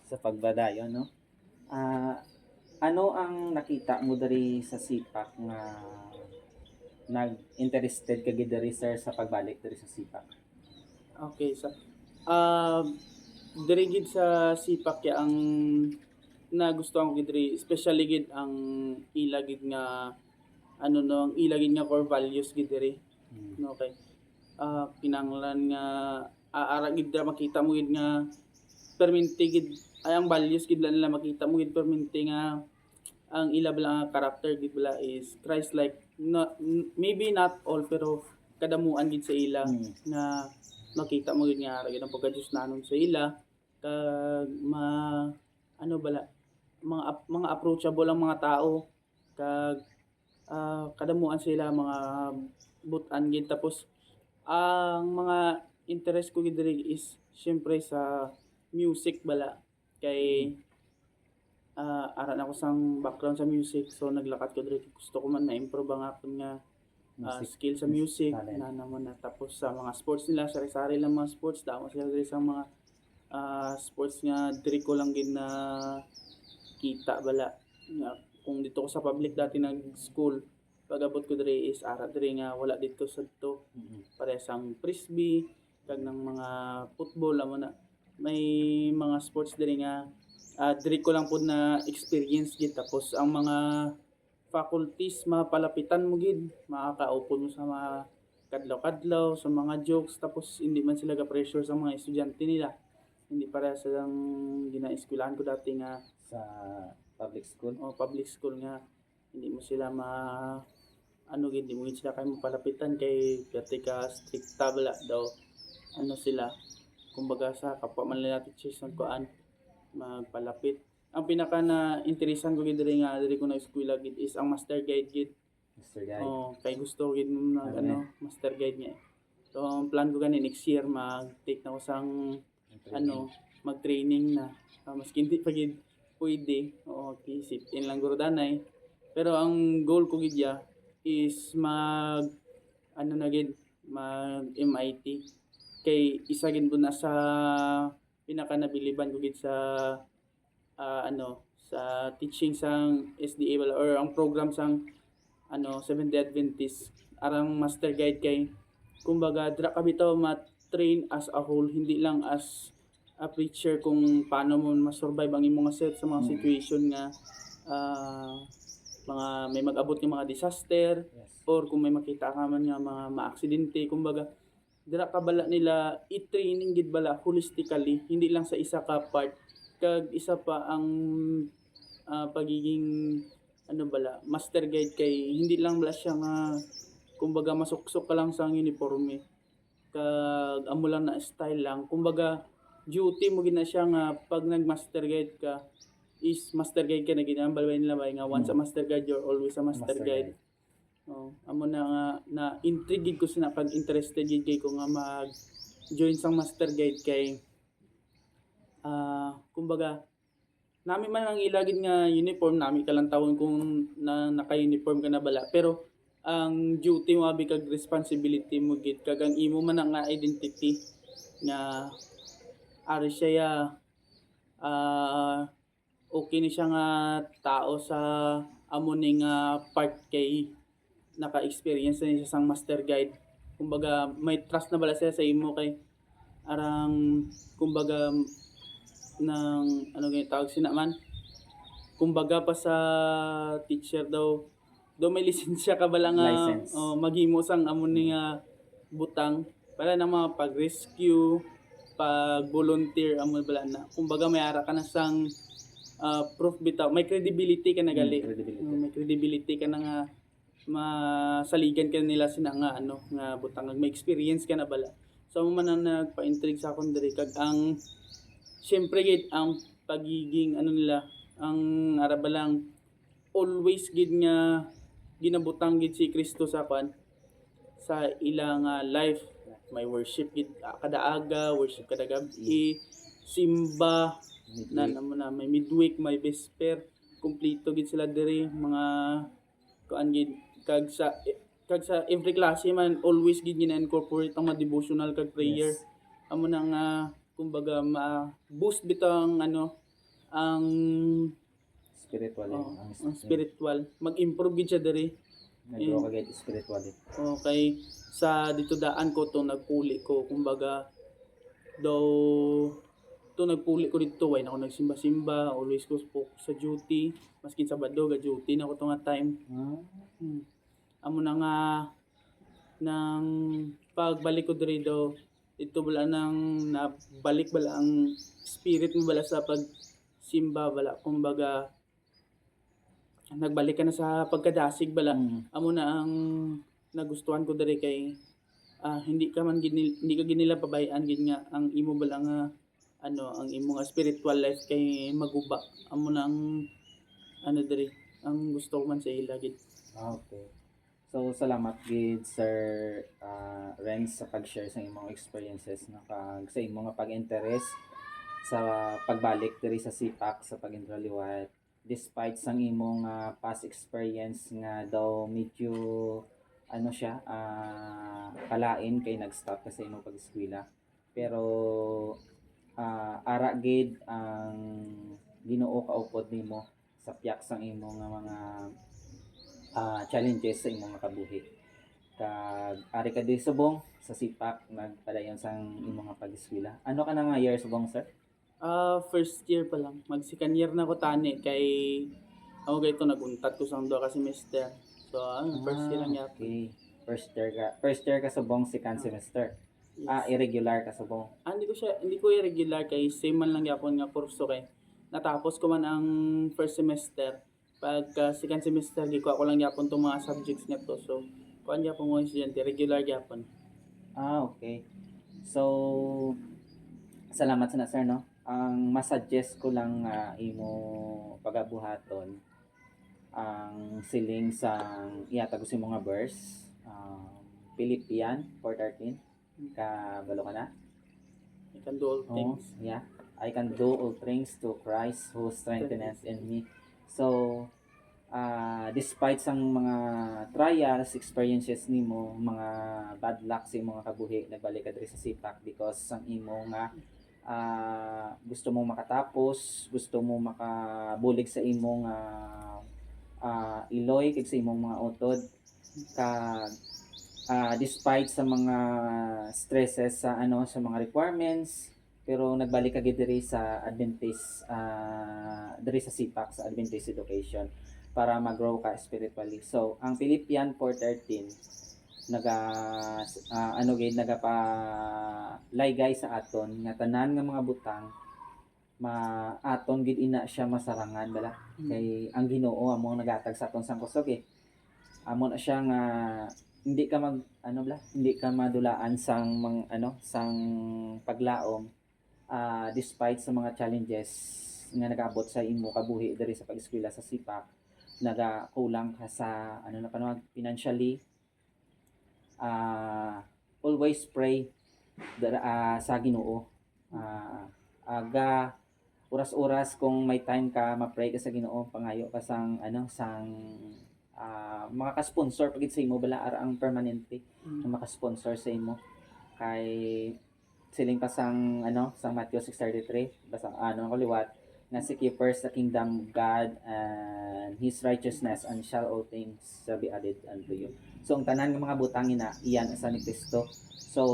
sa pagbadayon, no? Ah, ano ang nakita mo diri sa sipak nga nag-interested ka gid diri sir sa pagbalik diri sa sipak? Okay, diri gid sa sipak ya ang nagustuhan ko gid diri especially gid ang ila gid nga ano 'no, ang ila gid nga core values gid diri, Hmm, no, kay kinahanglan nga ara gid ra makita mo gid nga permente gid ay ang values gid lang nila makita mo gid permente nga ang ila bala nga character gid bala is Christ-like na maybe not all pero kadamuan gid sa ila mm, nga makita mo gid nga ara gid ang pagka-Diosnanon sa ila kag ano bala mga approachable ang mga tao kag kadamuan sila mga but-an gid tapos ang mga interest ko gid diri is siyempre sa music bala mm, kay ara na ako sang background sa music so naglakat ko diri gusto ko man ma-improve ang akon nga music skill sa mus music talent. na naman na tapos sa mga sports nila sari-sari lang mga sports damo sila diri sa mga sports nga diri ko lang gid na kita bala nga kung dito ko sa public dati nag-school pag-abot ko diri is ara diri nga wala dito sadto Mm, parehas ang frisbee kag ng mga football amo na may mga sports diri nga diri ko lang pud na experience gid tapos ang mga faculties mapalapitan mo gid makakaupod mo sa mga kadlaw-kadlaw sa mga jokes tapos hindi man sila ga-pressure sa mga estudyante nila hindi parehas silang gina-eskwelahan ko dati nga sa public school? public school nga hindi mo sila ano gid di mo gid sila kay mapalapitan kay dati ka strikta bala daw ano sila kumbaga sa kapwa man nila teachers ng kuan magpalapit ang pinaka na interesan ko gid diri nga diri ko na eskwela gid is ang master guide gid Mr. Guide? kay gusto ko gid na Ano ano yan? master guide niya so ang plan ko gani next year mag-take na ko sang Yung training? ano mag-training na maski hindi pa gid pwede o isip in lang guro danay pero ang goal ko gid ya is ano na gid mag MIT kay isa gid po na sa pinakanabiliban ko gid sa sa teaching sang SDA wala or ang program sang Seventh-day Adventist arang master guide kay kumbaga dira ka bitaw ma-train as a whole hindi lang as a preacher kung paano mo ma-survive ang imong set sa mga Mm, situation nga ah, mga may mag-abot ng mga disaster yes. or kung may makita ka man nga mga maaksidente kumbaga dira ka bala nila i-training gid bala holistically hindi lang sa isa ka part kag isa pa ang pagiging ano bala master guide kay hindi lang bala siya nga kumbaga masuksok ka lang sa uniforme kag amo lang na style lang kumbaga duty mo gid na siya nga pag nag master guide ka is master guide ka na gid ang balay nila bay nga once a Mm, master guide you're always a master master guide. guide. Amo na nga na intrigued ko sina pag interested gid kay ko nga mag join sang master guide kay kumbaga nami man ang ilagid nga uniform nami ka lang tawon kung na naka-uniform ka na bala pero ang duty mo abi kag responsibility mo gid kag ang imo man ang nga identity nga ari siya ah okay ni siya nga tao sa amo ning part kay naka-experience na siya sang master guide. Kumbaga may trust na bala siya sa imo kay arang kumbaga ng ano gani tawag sina man kumbaga pa sa teacher daw may lisensya ka bala nga License. maghimo sang amo ni nga butang para na mga pag-rescue, pag-volunteer amo bala na. Kumbaga may ara ka na sang proof bitaw, may credibility ka na Mm, gali. credibility. May credibility ka na nga masaligan ka nila sina nga ano nga butang may experience ka na bala. So mo man ang nagpa-intrigue sa akon diri kag ang siyempre gid ang pagiging ano nila ang ara ba lang always gid nga ginabutang gid si Kristo sa kwan sa ilang life may worship gid kada aga worship kada gabi simba na Midweek. namo na may midweek may vesper kumpleto gid sila diri mga kuan gid kag sa every klase man always gid gina-incorporate ang mga devotional kag prayer Yes. amo na nga kumbaga ma-boost bitaw ang ano ang Spiritual oh, ang ang spiritual mag-improve gid siya diri. nag-grow ka gid spiritually. Okay, sa dito daan ko to nagpuli ko kumbaga daw to nagpuli ko dito way na ako nagsimba-simba always ko focus sa duty maskin Sabado ga duty na ko to nga time. Ah, Amo na nga nang pagbalik ko diri do ito bala nang nabalik bala ang spirit mo bala sa pagsimba bala kumbaga nagbalik ka na sa pagkadasig bala. Amo na ang nagustuhan ko diri kay hindi ka man hindi ka ginila pabayaan gid nga ang imo bala nga ang imo nga spiritual life kay maguba. Amo na ang diri ang gusto ko man sa ila gid. okay. So salamat gid Sir Renz sa pag-share sa imong experiences sa imong nga pag-interest sa pagbalik diri sa sipak sa pag-intraliwat despite sang imong past experience nga daw medyo siya kalain kay nag-stop ka sa imong pag-eskwela pero ara gid ang Ginoo kaupod nimo sa piyak sang imong nga mga challenges sa imong kabuhi kag ari ka di subong sa sipak nagpadayon sang imong nga pag-eskwela. Ano ka na nga year subong sir? First year pa lang. Mag second year na ko tani kay ako gayto naguntat ko sa duha ka semester. So first year lang yapon. Okay. First year ka subong second semester. Yes. Irregular ka subong. Hindi ko irregular kay same man lang yapon nga kurso kay natapos ko man ang first semester. Pagka second semester gikuha ko lang yapon tong mga subjects nga to. So kuan yapon mo estudyante regular yapon. Okay. So salamat sa na sir no. Ang masuggest ko lang imo pagabuhaton ang siling sang ihatag sa mga verse Philippians 4:13 kabalo ka na? I can do all things. Yeah. I can do all things to Christ who strengthens in me. So despite sang mga trials, experiences nimo, mga bad luck sa imong kabuhi, nagbalik ka diri sa sipak because sang imo nga gusto mo makatapos, gusto mo makabulig sa imong iloy kag sa imong mga utod kag despite sa mga stresses sa sa mga requirements pero nagbalik ka gid diri sa Adventist diri sa sipak sa Adventist education para mag-grow ka spiritually. So ang Philippians 4:13 nagapa laygay sa aton nga tanan nga mga butang aton gid ina siya masarangan bala kay ang Ginoo amo nagatag sa aton sang kusog amo na siya nga hindi ka hindi ka madulaan sang sang paglaom despite sa mga challenges nga nagaabot sa imo kabuhi diri sa pag-eskwela sa sipak nagakulang ka sa financially always pray sa Ginoo. Aga oras-oras kung may time ka ma-pray ka sa Ginoo pangayo ka sang maka-sponsor pagit sa imo bala ara ang permanente na maka-sponsor sa imo kay siling pa sang sang Matthew 6:33 basta kaliwat nga seek ye first the kingdom of God and His righteousness and shall all things shall be added unto you. So ang tanan ng mga butang iyan sa ni Kristo. So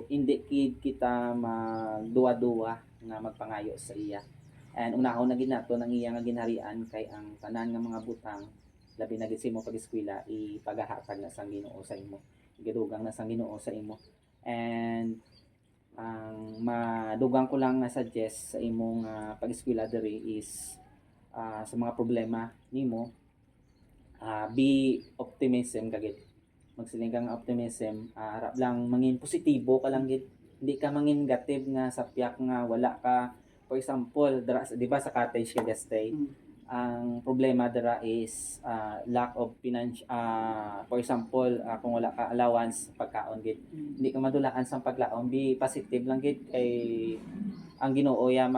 hindi kita magduwa-duwa nga magpangayo sa iya. And unahon na gid nato nang iya nga ginharian kay ang tanan nga mga butang labi na gid sa imo pag-eskwela ipagahatag na sang Ginoo sa imo. Igadugang na sang Ginoo sa imo. And ang madugang ko lang nga suggest sa imong pag-eskwela diri is sa mga problema nimo be optimism kagid magsiling ka nga optimism harap lang mangin positibo ka lang gid hindi ka mangin negative nga sapyak nga wala ka for example di ba sa cottage ka stay ang problema dira is lack of financial for example kung wala ka allowance pagkaon gid hindi ka madulaan sa paglaom be positive lang gid kay ang Ginoo ya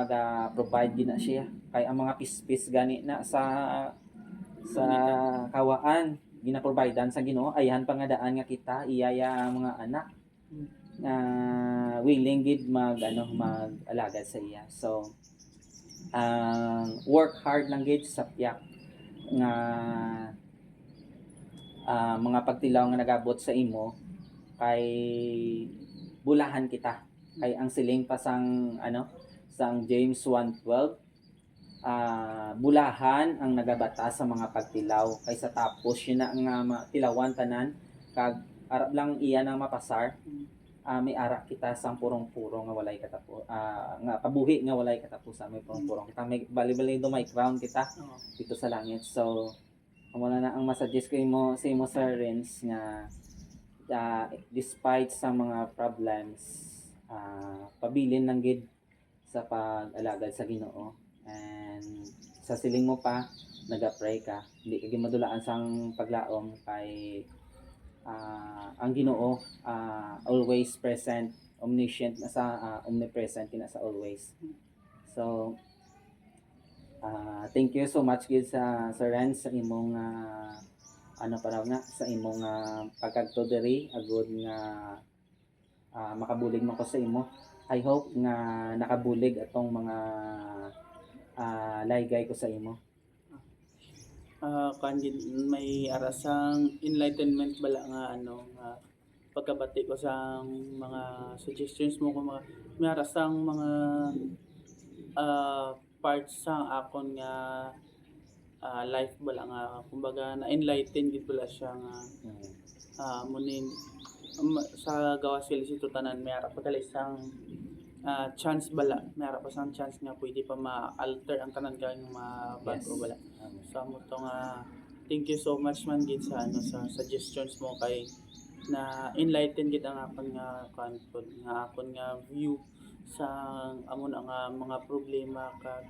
provide gid na siya kay ang mga pispis gani na sa kawaan gina-providean sa Ginoo ayahan pa nga daan nga kita iyaya ang mga anak na willing gid mag alagad sa iya. So work hard lang gid sa piyak nga mga pagtilaw nga nagabot sa imo kay bulahan kita kay ang siling pa sang sang James 1:12 bulahan ang nagabata sa mga pagtilaw kaysa tapos yun na nga tilawan tanan kag arap lang iya nang mapasar may ara kita sang purong-purong nga walay katapos nga pabuhi nga walay katapusan may purong-purong kita may bali-bali do may crown kita dito sa langit. So wala na ang masuggest ko mo sa imo Sir Renz nga despite sa mga problems pabilin lang gid sa pag-alagad sa Ginoo and sa siling mo pa naga-pray ka hindi ka madulaan sang paglaom kay ang Ginoo always present omniscient na sa omnipresent na sa always. So thank you so much gid sa Sir Renz sa imong sa imong pagkadto diri agud nga makabulig man ko sa imo. I hope nga nakabulig atong mga laygay ko sa imo. Kanjid may arasang enlightenment bala nga nga pagkabati ko sa mga suggestions mo kung mga may arasang mga parts sa akon nga life bala nga kumbaga na enlighten gid bala siya nga munin sa gawas sila si tanan may ara pa dala isang chance bala may ara pa sang chance nga pwede pa ma-alter ang tanan kay mabago bala. So mo to nga thank you so much man gid sa sa suggestions mo kay na enlighten gid ang akon nga confident nga akon nga view sa amon ang mga problema kag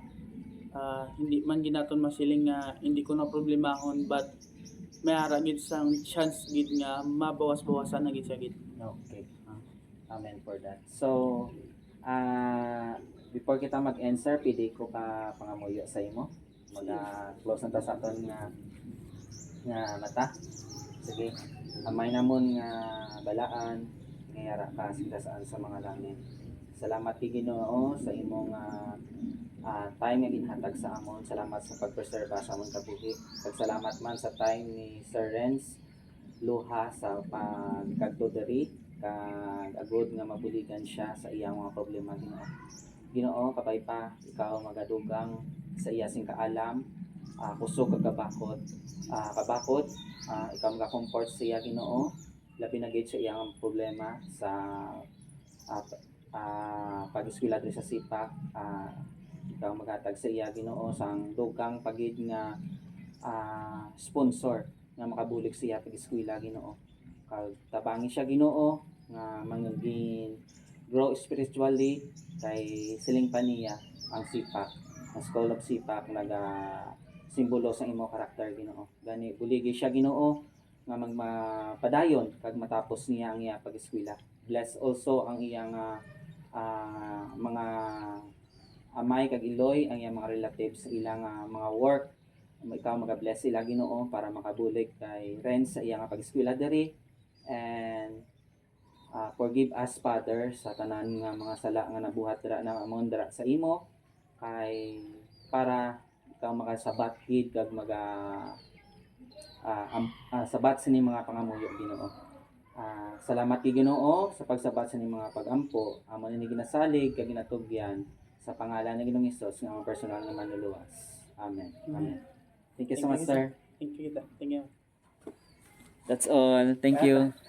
hindi man ginaton masiling nga hindi ko na problemahon but may ara gid sang chance gid nga mabawas-bawasan na gid siya gid. Okay. Amen for that. So before kita mag-answer, pwede ko pa pangamuyo sa imo. Mag-close na ta sa aton nga mata. Sige. Amay namon nga balaan ngayara ka saan sa mga langit. Salamat kay Ginoo sa imong time nga ginhatag sa amon. Salamat sa pagpreserba sa amon kabuhi. Salamat man sa time ni Sir Renz luha sa pagkadto diri kag agud nga mabuligan siya sa iyang mga problema Ginoo. Ginoo kabay pa ikaw magadugang sa iya sing kaalam kusog kag kabakot ikaw magakomfort sa iya Ginoo labi na gid sa iyang problema sa pag-eskwela diri sa Sipak ikaw maghatag sa iya Ginoo sang dugang pagid nga sponsor nga makabulig siya pag-eskwela Ginoo kag tabangi siya Ginoo nga maging grow spiritually kay siling pa niya ang Sipak ang School of Sipak naga simbolo sa imo karakter Ginoo gani buligi siya Ginoo nga magpadayon kag matapos niya ang iya pag-eskwela. Bless also ang iyang mga amay kag iloy ang iyang mga relatives sa ilang mga work ikaw magabless sila Ginoo para makabulig kay Renz sa iyang pag-eskwela diri and forgive us Father sa tanan nga mga sala nga nabuhat dira na amon dira sa imo kay para ikaw makasabat gid kag sabat sa ni mga pangamuyo Ginoo. Salamat kay Ginoo sa pagsabat sa ni mga pagampo amo ni ginasalig kag ginatugyan sa pangalan ni Ginoong Hesus nga mga personal nga manluluwas. Amen. Amen. Thank you so much, sir. Thank you. Thank you. That's all. Thank you.